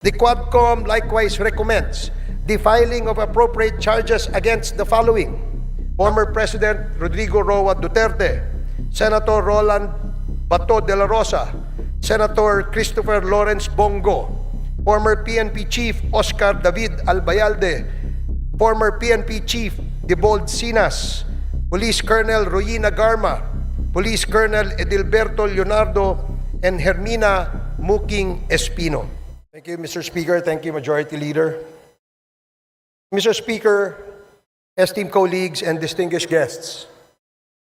The Quadcom likewise recommends the filing of appropriate charges against the following: former President Rodrigo Duterte, Senator Roland Bato de la Rosa, Senator Christopher Lawrence Bongo, former PNP Chief Oscar David Albayalde, former PNP Chief Debold Sinas, Police Colonel Royina Garma, Police Colonel Edilberto Leonardo, and Hermina Muking Espino. Thank you, Mr. Speaker. Thank you, Majority Leader. Mr. Speaker, esteemed colleagues and distinguished guests,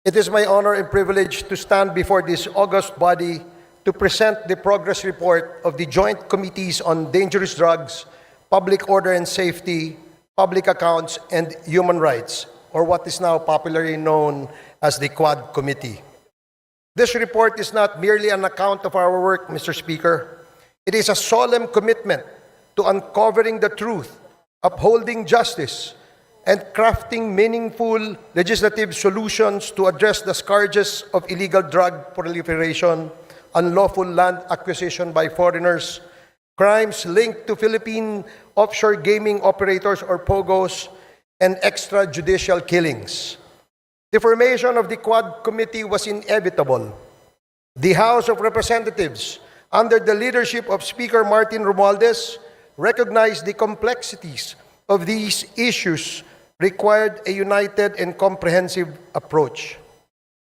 it is my honor and privilege to stand before this august body to present the progress report of the Joint Committees on Dangerous Drugs, Public Order and Safety, Public Accounts, and Human Rights, or what is now popularly known as the Quad Committee. This report is not merely an account of our work, Mr. Speaker. It is a solemn commitment to uncovering the truth, upholding justice, and crafting meaningful legislative solutions to address the scourges of illegal drug proliferation, unlawful land acquisition by foreigners, crimes linked to Philippine offshore gaming operators or POGOs, and extrajudicial killings. The formation of the Quad Committee was inevitable. The House of Representatives, under the leadership of Speaker Martin Romualdez, recognized the complexities of these issues required a united and comprehensive approach.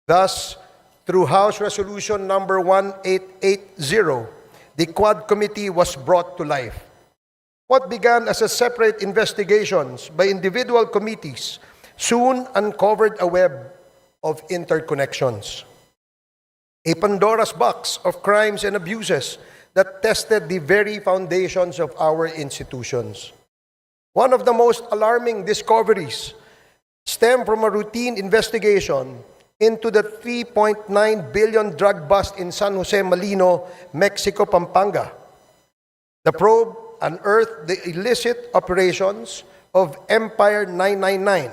Thus, through House Resolution number 1880, the Quad Committee was brought to life. What began as a separate investigations by individual committees soon uncovered a web of interconnections, a Pandora's box of crimes and abuses that tested the very foundations of our institutions. One of the most alarming discoveries stemmed from a routine investigation into the 3.9 billion drug bust in San Jose, Malino, Mexico, Pampanga. The probe unearthed the illicit operations of Empire 999,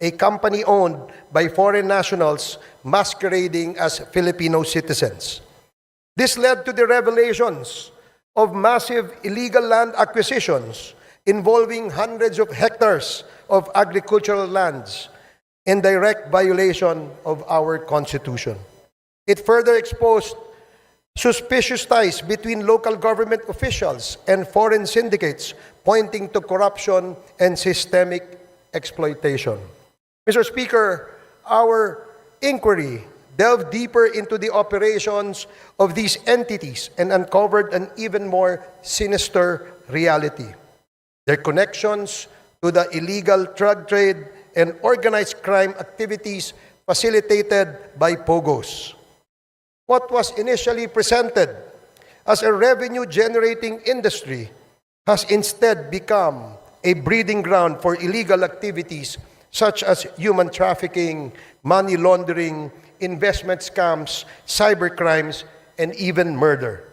a company owned by foreign nationals masquerading as Filipino citizens. This led to the revelations of massive illegal land acquisitions involving hundreds of hectares of agricultural lands in direct violation of our Constitution. It further exposed suspicious ties between local government officials and foreign syndicates, pointing to corruption and systemic exploitation. Mr. Speaker, our inquiry delved deeper into the operations of these entities and uncovered an even more sinister reality: their connections to the illegal drug trade and organized crime activities facilitated by POGOs. What was initially presented as a revenue-generating industry has instead become a breeding ground for illegal activities such as human trafficking, money laundering, investment scams, cybercrimes, and even murder.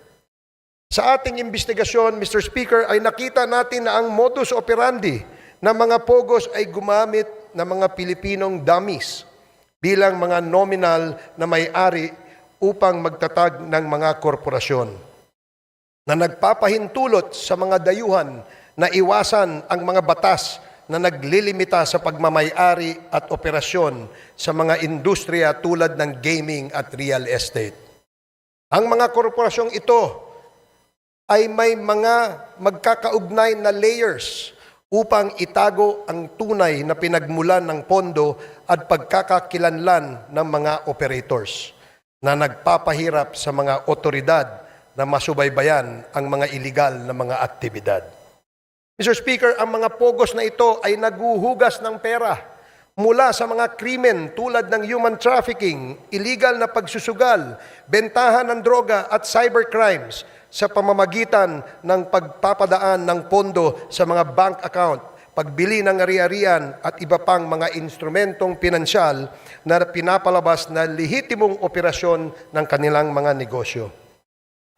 Sa ating investigasyon, Mr. Speaker, ay nakita natin na ang modus operandi ng mga POGOs ay gumamit ng mga Pilipinong dummies bilang mga nominal na may-ari upang magtatag ng mga korporasyon na nagpapahintulot sa mga dayuhan na iwasan ang mga batas na naglilimita sa pagmamay-ari at operasyon sa mga industriya tulad ng gaming at real estate. Ang mga korporasyong ito ay may mga magkakaugnay na layers upang itago ang tunay na pinagmulan ng pondo at pagkakakilanlan ng mga operators na nagpapahirap sa mga otoridad na masubaybayan ang mga iligal na mga aktibidad. Mr. Speaker, ang mga POGOs na ito ay naguhugas ng pera mula sa mga krimen tulad ng human trafficking, illegal na pagsusugal, bentahan ng droga at cybercrimes sa pamamagitan ng pagpapadaan ng pondo sa mga bank account, pagbili ng ari-arian at iba pang mga instrumentong pinansyal na pinapalabas na lehitimong operasyon ng kanilang mga negosyo.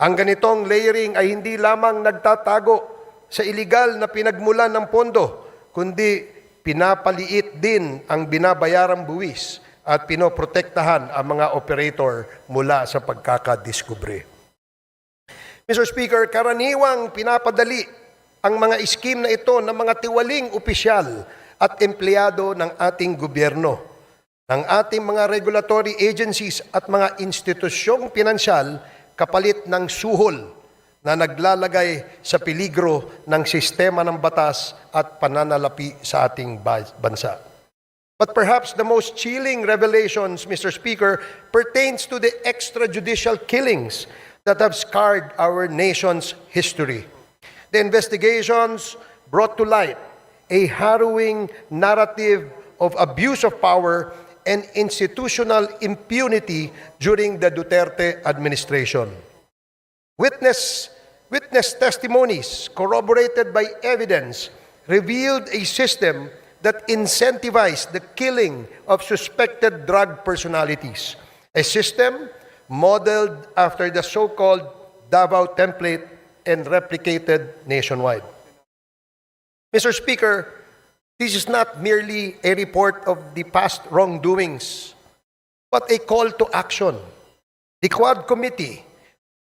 Ang ganitong layering ay hindi lamang nagtatago sa iligal na pinagmulan ng pondo, kundi pinapaliit din ang binabayarang buwis at pinoprotektahan ang mga operator mula sa pagkakadiskubre. Mr. Speaker, karaniwang pinapadali ang mga iskim na ito ng mga tiwaling opisyal at empleyado ng ating gobyerno, ng ating mga regulatory agencies at mga institusyong pinansyal kapalit ng suhol na naglalagay sa peligro ng sistema ng batas at pananalapi sa ating bansa. But perhaps the most chilling revelations, Mr. Speaker, pertains to the extrajudicial killings that have scarred our nation's history. The investigations brought to light a harrowing narrative of abuse of power and institutional impunity during the Duterte administration. Witness testimonies corroborated by evidence revealed a system that incentivized the killing of suspected drug personalities, a system modeled after the so-called Davao template and replicated nationwide. Mr. Speaker, this is not merely a report of the past wrongdoings, but a call to action. The Quad Committee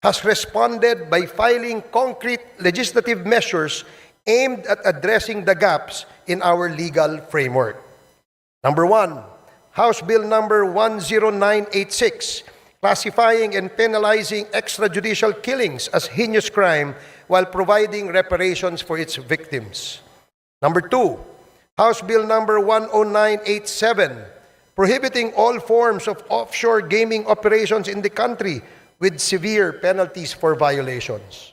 has responded by filing concrete legislative measures aimed at addressing the gaps in our legal framework. Number one, House Bill number 10986, classifying and penalizing extrajudicial killings as heinous crime while providing reparations for its victims. Number two, House Bill number 10987, prohibiting all forms of offshore gaming operations in the country with severe penalties for violations.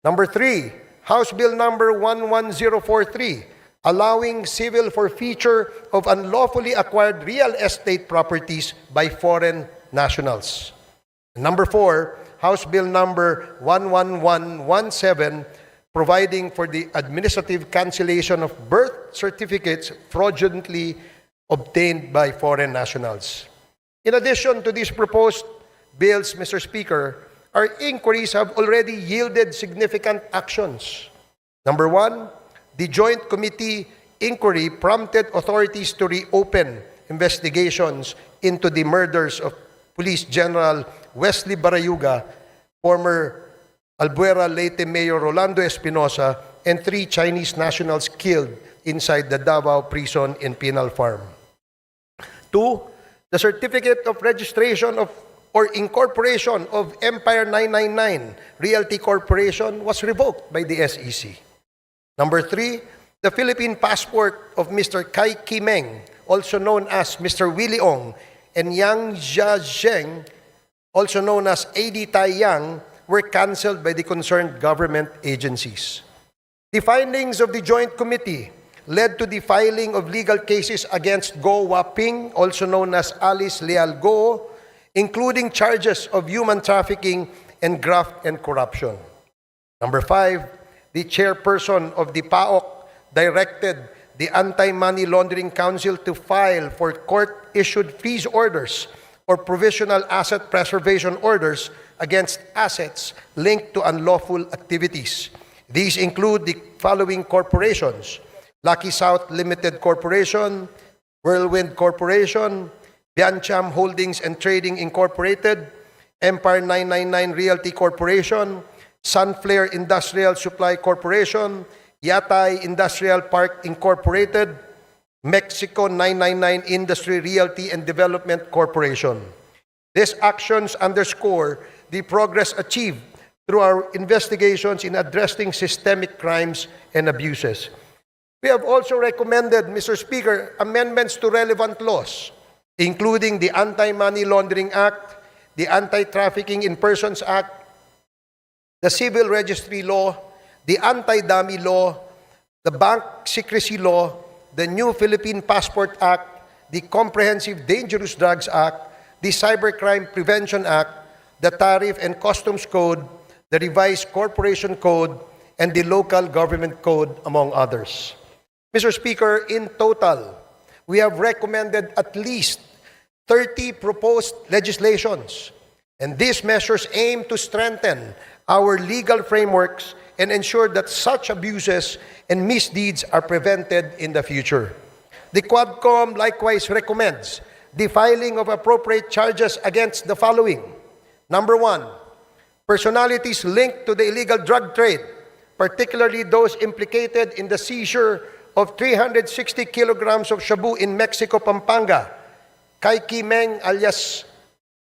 Number three, House Bill number 11043, allowing civil forfeiture of unlawfully acquired real estate properties by foreign nationals. Number four, House Bill number 11117, providing for the administrative cancellation of birth certificates fraudulently obtained by foreign nationals. In addition to these proposed bills, Mr. Speaker, our inquiries have already yielded significant actions. Number one, the Joint Committee inquiry prompted authorities to reopen investigations into the murders of Police General Wesley Barayuga, former Albuera Leyte Mayor Rolando Espinosa, and 3 Chinese nationals killed inside the Davao prison in Penal Farm. Two, the certificate of registration of or incorporation of Empire 999 Realty Corporation was revoked by the SEC. Number three, the Philippine passport of Mr. Kai Kimeng, also known as Mr. Willie Ong, and Yang Jiazheng, also known as AD Tai Yang, were canceled by the concerned government agencies. The findings of the Joint Committee led to the filing of legal cases against Go Waping, also known as Alice Leal Go, including charges of human trafficking and graft and corruption. Number five, the chairperson of the PAOK directed the Anti-Money Laundering Council to file for court-issued freeze orders or provisional asset preservation orders against assets linked to unlawful activities. These include the following corporations: Lucky South Limited Corporation, Whirlwind Corporation, Biancham Holdings and Trading Incorporated, Empire 999 Realty Corporation, Sunflare Industrial Supply Corporation, Yatay Industrial Park Incorporated, Mexico 999 Industry Realty and Development Corporation. These actions underscore the progress achieved through our investigations in addressing systemic crimes and abuses. We have also recommended, Mr. Speaker, amendments to relevant laws, including the Anti-Money Laundering Act, the Anti-Trafficking in Persons Act, the Civil Registry Law, the Anti-Dummy Law, the Bank Secrecy Law, the New Philippine Passport Act, the Comprehensive Dangerous Drugs Act, the Cybercrime Prevention Act, the Tariff and Customs Code, the Revised Corporation Code, and the Local Government Code, among others. Mr. Speaker, in total, we have recommended at least 30 proposed legislations, and these measures aim to strengthen our legal frameworks and ensure that such abuses and misdeeds are prevented in the future. The Quadcom likewise recommends the filing of appropriate charges against the following. Number one, personalities linked to the illegal drug trade, particularly those implicated in the seizure of 360 kilograms of shabu in Mexico, Pampanga, Kai Meng alias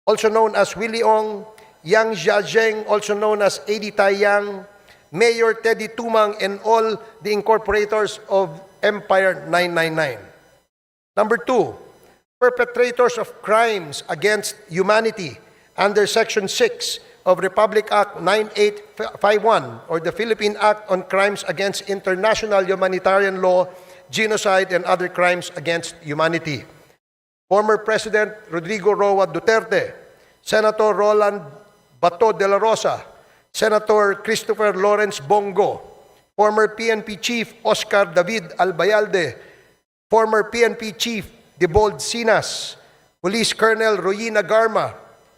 also known as Willie Ong, Yang Jiazheng also known as Edi Taiyang, Mayor Teddy Tumang, and all the incorporators of Empire 999. Number 2, perpetrators of crimes against humanity under Section 6 of Republic Act 9851 or the Philippine Act on Crimes Against International Humanitarian Law, Genocide, and Other Crimes Against Humanity. Former President Rodrigo Roa Duterte, Senator Roland Bato de la Rosa, Senator Christopher Lawrence Bongo, former PNP Chief Oscar David Albayalde, former PNP Chief Debold Sinas, Police Colonel Royina Garma,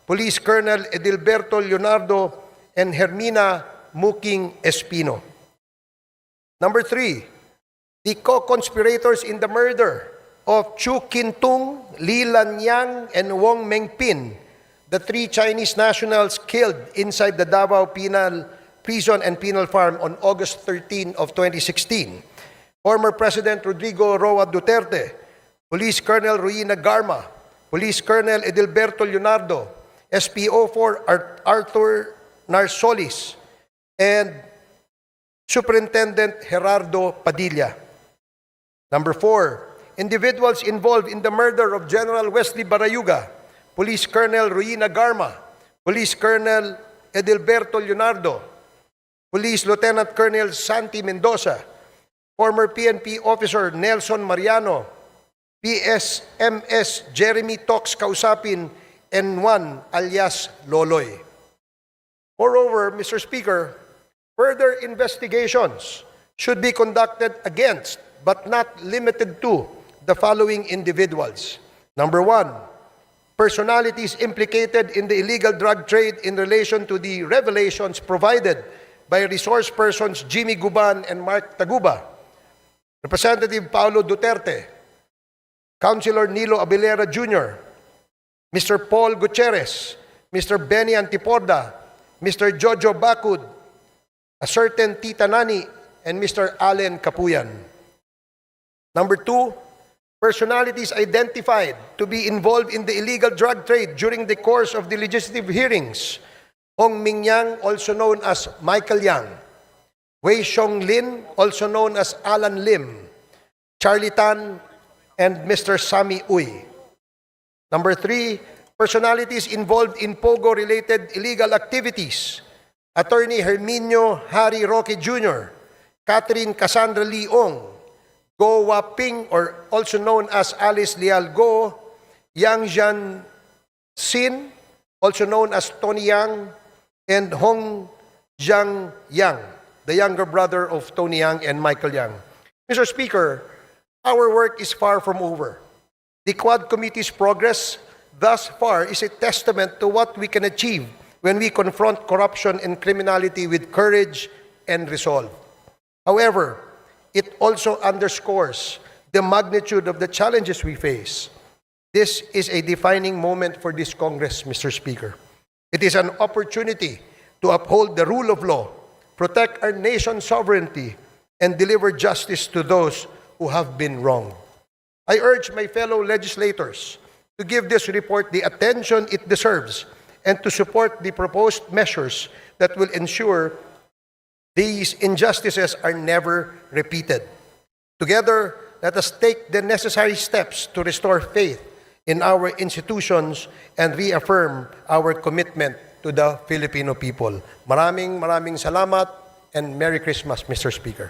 Police Colonel Edilberto Leonardo, and Hermina Muking Espino. Number 3, the co-conspirators in the murder of Chu Kintung, Li Lanyang, and Wong Mengpin, the 3 Chinese nationals killed inside the Davao Penal Prison and Penal Farm on August 13 of 2016. Former President Rodrigo Roa Duterte, Police Colonel Royina Garma, Police Colonel Edilberto Leonardo, SPO4 Arthur Narsolis, and Superintendent Gerardo Padilla. Number 4, individuals involved in the murder of General Wesley Barayuga, Police Colonel Royina Garma, Police Colonel Edilberto Leonardo, Police Lieutenant Colonel Santi Mendoza, former PNP Officer Nelson Mariano, PSMS Jeremy Tox Kausapin, and one alias Loloy. Moreover, Mr. Speaker, further investigations should be conducted against, but not limited to, the following individuals. Number 1, personalities implicated in the illegal drug trade in relation to the revelations provided by resource persons Jimmy Guban and Mark Taguba, Representative Paulo Duterte, Councilor Nilo Abilera Jr., Mr. Paul Gutierrez, Mr. Benny Antiporda, Mr. Jojo Bacud, a certain Tita Nani, and Mr. Allen Capuyan. Number 2, personalities identified to be involved in the illegal drug trade during the course of the legislative hearings: Hong Ming Yang, also known as Michael Yang; Wei Xiong Lin, also known as Alan Lim; Charlie Tan, and Mr. Sammy Uy. Number 3, personalities involved in POGO-related illegal activities: Attorney Herminio Harry Roque Jr., Catherine Cassandra Leong, Go Waping, or also known as Alice Leal Go, Yang Jian Sin, also known as Tony Yang, and Hong Jiang Yang, the younger brother of Tony Yang and Michael Yang. Mr. Speaker, our work is far from over. The Quad Committee's progress thus far is a testament to what we can achieve when we confront corruption and criminality with courage and resolve. However, it also underscores the magnitude of the challenges we face. This is a defining moment for this Congress, Mr. Speaker. It is an opportunity to uphold the rule of law, protect our nation's sovereignty, and deliver justice to those who have been wronged. I urge my fellow legislators to give this report the attention it deserves and to support the proposed measures that will ensure these injustices are never repeated. Together, let us take the necessary steps to restore faith in our institutions and reaffirm our commitment to the Filipino people. Maraming salamat and Merry Christmas, Mr. Speaker.